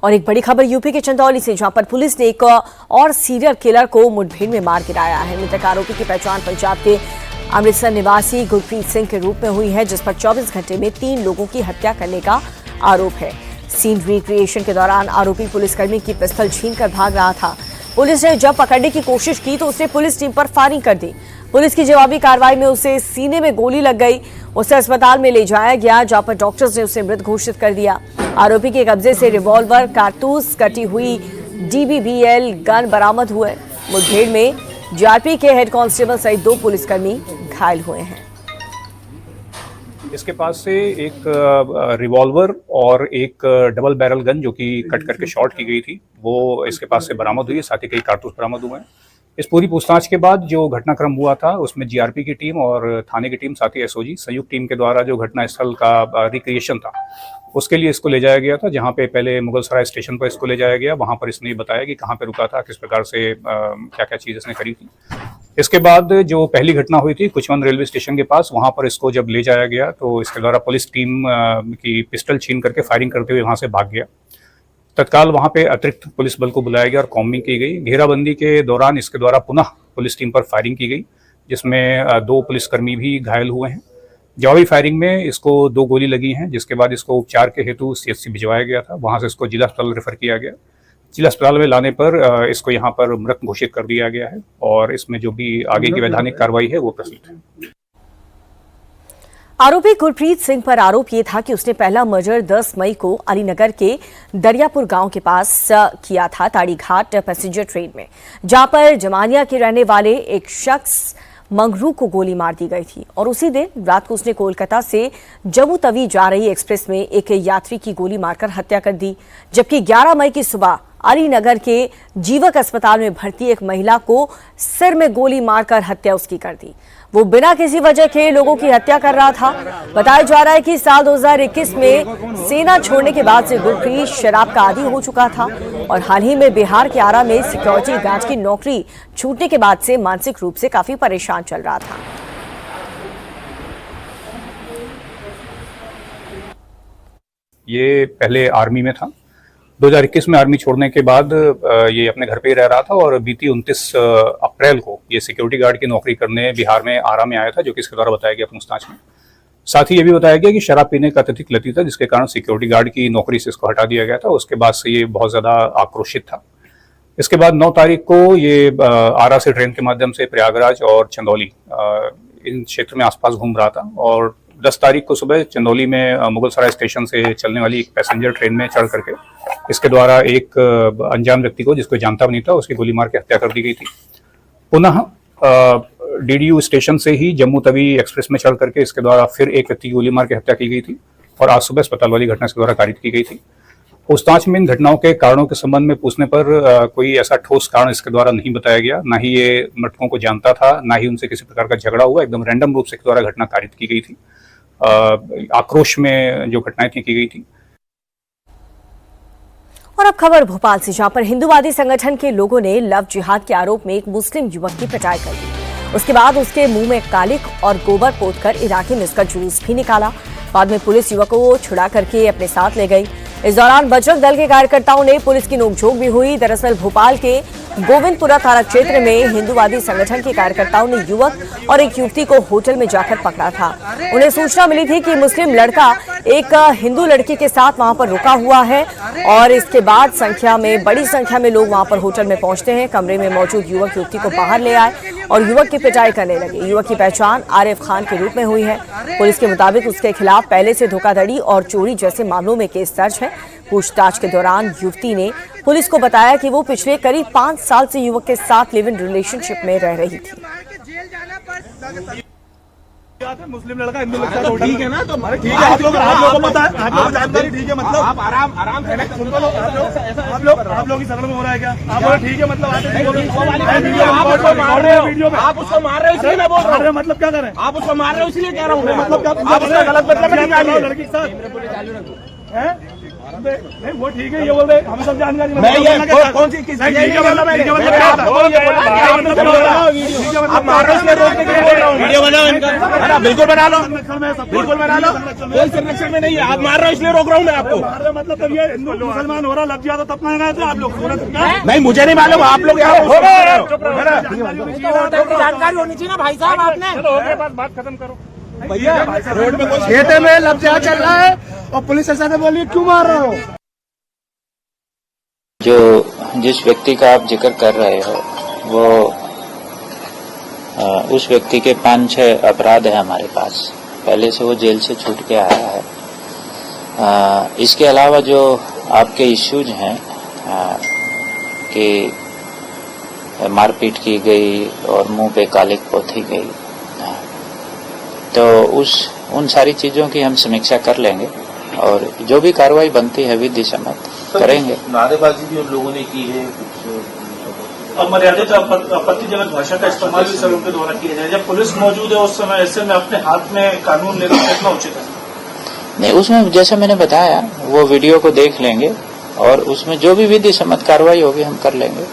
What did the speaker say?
और एक बड़ी खबर यूपी के चंदौली से, जहां पर पुलिस ने एक और सीरियल किलर को मुठभेड़ में मार गिराया है। मृतक आरोपी की पहचान पंजाब के अमृतसर निवासी गुरप्रीत सिंह के रूप में हुई है, जिस पर 24 घंटे में 3 लोगों की हत्या करने का आरोप है। सीन रिक्रिएशन के दौरान आरोपी पुलिसकर्मी की पिस्तौल छीनकर भाग रहा था। पुलिस ने जब पकड़ने की कोशिश की तो उसने पुलिस टीम पर फायरिंग कर दी। पुलिस की जवाबी कार्रवाई में उसे सीने में गोली लग गई। उसे अस्पताल में ले जाया गया, जहां पर डॉक्टर्स ने उसे मृत घोषित कर दिया। आरोपी के कब्जे से रिवॉल्वर, कारतूस, कटी हुई DBBL गन बरामद हुए। मुठभेड़ में जीआरपी के हेड कांस्टेबल सहित 2 पुलिसकर्मी घायल हुए हैं। इसके पास से एक रिवॉल्वर और एक डबल बैरल गन जो कि कट करके शॉट की गई थी, वो इसके पास से बरामद हुई है। साथ ही कई कारतूस बरामद हुए हैं। इस पूरी पूछताछ के बाद जो घटनाक्रम हुआ था उसमें जीआरपी की टीम और थाने की टीम, साथ ही एसओजी संयुक्त टीम के द्वारा जो घटनास्थल का रिक्रिएशन था उसके लिए इसको ले जाया गया था, जहां पे पहले मुगलसराय स्टेशन पर इसको ले जाया गया। वहां पर इसने बताया कि कहां पे रुका था, किस प्रकार से क्या क्या चीज़ इसने करी थी। इसके बाद जो पहली घटना हुई थी कुचवन रेलवे स्टेशन के पास, वहां पर इसको जब ले जाया गया तो इसके द्वारा पुलिस टीम की पिस्टल छीन करके फायरिंग करते हुए वहां से भाग गया। तत्काल वहां पे अतिरिक्त पुलिस बल को बुलाया गया और कॉम्बिंग की गई। घेराबंदी के दौरान इसके द्वारा पुनः पुलिस टीम पर फायरिंग की गई, जिसमें 2 पुलिसकर्मी भी घायल हुए हैं। जवाबी फायरिंग में इसको 2 गोली लगी हैं, जिसके बाद इसको उपचार के हेतु CHC भिजवाया गया था। वहां से इसको जिला अस्पताल रेफर किया गया। जिला अस्पताल में लाने पर इसको यहाँ पर मृत घोषित कर दिया गया है और इसमें जो भी आगे की वैधानिक कार्रवाई है वो प्रस्तुत है। आरोपी गुरप्रीत सिंह पर आरोप ये था कि उसने पहला मर्डर 10 मई को अलीनगर के दरियापुर गांव के पास किया था, ताड़ीघाट पैसेंजर ट्रेन में, जहां पर जमानिया के रहने वाले एक शख्स मंगरू को गोली मार दी गई थी। और उसी दिन रात को उसने कोलकाता से जम्मू तवी जा रही एक्सप्रेस में एक यात्री की गोली मारकर हत्या कर दी। जबकि 11 मई की सुबह अलीनगर के जीवक अस्पताल में भर्ती एक महिला को सिर में गोली मारकर हत्या उसकी कर दी। वो बिना किसी वजह के लोगों की हत्या कर रहा था। बताया जा रहा है कि साल 2021 में सेना छोड़ने के बाद से गुरप्रीत शराब का आदी हो चुका था और हाल ही में बिहार के आरा में सिक्योरिटी गार्ड की नौकरी छूटने के बाद से मानसिक रूप से काफी परेशान चल रहा था। ये पहले आर्मी में था। 2021 में आर्मी छोड़ने के बाद ये अपने घर पे ही रह रहा था और बीती 29 अप्रैल को ये सिक्योरिटी गार्ड की नौकरी करने बिहार में आरा में आया था, जो कि इसके द्वारा बताया गया पूछताछ में। साथ ही ये भी बताया गया कि शराब पीने का अत्यधिक लती था, जिसके कारण सिक्योरिटी गार्ड की नौकरी से इसको हटा दिया गया था। उसके बाद से ये बहुत ज़्यादा आक्रोशित था। इसके बाद 9 तारीख को ये आरा से ट्रेन के माध्यम से प्रयागराज और चंदौली इन क्षेत्र में आसपास घूम रहा था और 10 तारीख को सुबह चंदौली में मुगलसराय स्टेशन से चलने वाली एक पैसेंजर ट्रेन में चढ़ करके इसके द्वारा एक अनजान व्यक्ति को, जिसको जानता भी नहीं था, उसकी गोली मार के हत्या कर दी गई थी। पुनः DDU स्टेशन से ही जम्मू तवी एक्सप्रेस में चढ़ करके इसके द्वारा फिर एक व्यक्ति की गोली मार के हत्या की गई थी और आज सुबह अस्पताल वाली घटना इसके द्वारा कारित की गई थी। पूछताछ में इन घटनाओं के कारणों के संबंध में पूछने पर कोई ऐसा ठोस कारण इसके द्वारा नहीं बताया गया। ना ही ये मृतकों को जानता था, ना ही उनसे किसी प्रकार का झगड़ा हुआ। एकदम रैंडम रूप से इसके द्वारा घटना कारित की गई थी। आक्रोश में जो घटनाएं थी की गई थी। और अब खबर भोपाल से, जहां पर हिंदूवादी संगठन के लोगों ने लव जिहाद के आरोप में एक मुस्लिम युवक की पिटाई कर दी। उसके बाद उसके मुंह में कालिक और गोबर पोतकर इराकी में उसका जुलूस भी निकाला। बाद में पुलिस युवक को छुड़ा करके अपने साथ ले गई। इस दौरान बजरंग दल के कार्यकर्ताओं ने पुलिस की नोकझोंक भी हुई। दरअसल भोपाल के गोविंदपुरा थाना क्षेत्र में हिंदूवादी संगठन के कार्यकर्ताओं ने युवक और एक युवती को होटल में जाकर पकड़ा था। उन्हें सूचना मिली थी कि मुस्लिम लड़का एक हिंदू लड़की के साथ वहां पर रुका हुआ है और इसके बाद बड़ी संख्या में लोग वहां पर होटल में पहुंचते हैं। कमरे में मौजूद युवक युवती को बाहर ले आए और युवक की पिटाई करने लगे। युवक की पहचान आरिफ खान के रूप में हुई है। पुलिस के मुताबिक उसके खिलाफ पहले से धोखाधड़ी और चोरी जैसे मामलों में केस दर्ज है। पूछताछ के दौरान युवती ने पुलिस को बताया कि वो पिछले करीब 5 साल से युवक के साथ लिव इन रिलेशनशिप में रह रही थी। मुस्लिम लड़का हिंदू लड़का ठीक है ना, तो ठीक है। आप लोग को पता है, आप लोग जानकारी ठीक है, मतलब आप आराम आप लोग की शरण में हो रहा है क्या? आप बोले ठीक है, मतलब आप उसको मार रहे हो इसलिए मैं बोल रहा हूँ। मतलब क्या कर रहे हैं आप? उसको मार रहे हो इसलिए कह रहा हूँ। मतलब क्या गलत मतलब लड़की के साथ नहीं वो ठीक है, ये बोल रहे हमें सब जानकारी मैं ये कौन सी किस आप मार रहे हो इसलिए रोकने के लिए बोल रहा हूँ। वीडियो बनाओ इनका, बिल्कुल बना लो, बिल्कुल बना लो। कोई संरक्षण में नहीं है, आप मार रहे हो इसलिए रोक रहा हूँ मैं आपको। मतलब तब ये हिंदू मुसलमान हो रहा लग जाता तब कहाँ गए थे आप लोग? नहीं मुझे नहीं मालूम, आप लोग यहाँ हो रहे हो। जानकारी होनी चाहिए ना भाई साहब, आपने बात खत्म करो भैया रोड में खेते में लफ्ज़ चल रहा है और पुलिस ऐसा बोलिए क्यों मार रहे हो? जिस व्यक्ति का आप जिक्र कर रहे हो वो उस व्यक्ति के 5-6 अपराध है हमारे पास, पहले से वो जेल से छूट के आया है। इसके अलावा जो आपके इश्यूज हैं कि मारपीट की गई और मुंह पे कालिक पोती गई, तो उन सारी चीजों की हम समीक्षा कर लेंगे और जो भी कार्रवाई बनती है विधि सम्मत करेंगे। नारेबाजी भी उन लोगों ने की है, अमर्यादित आपत्तिजनक भाषा का इस्तेमाल भी सर उनके द्वारा किया जाए। जब पुलिस मौजूद है उस समय ऐसे में अपने हाथ में कानून लेना कितना उचित है? नहीं, उसमें जैसा मैंने बताया वो वीडियो को देख लेंगे और उसमें जो भी विधि सम्मत कार्रवाई होगी हम कर लेंगे।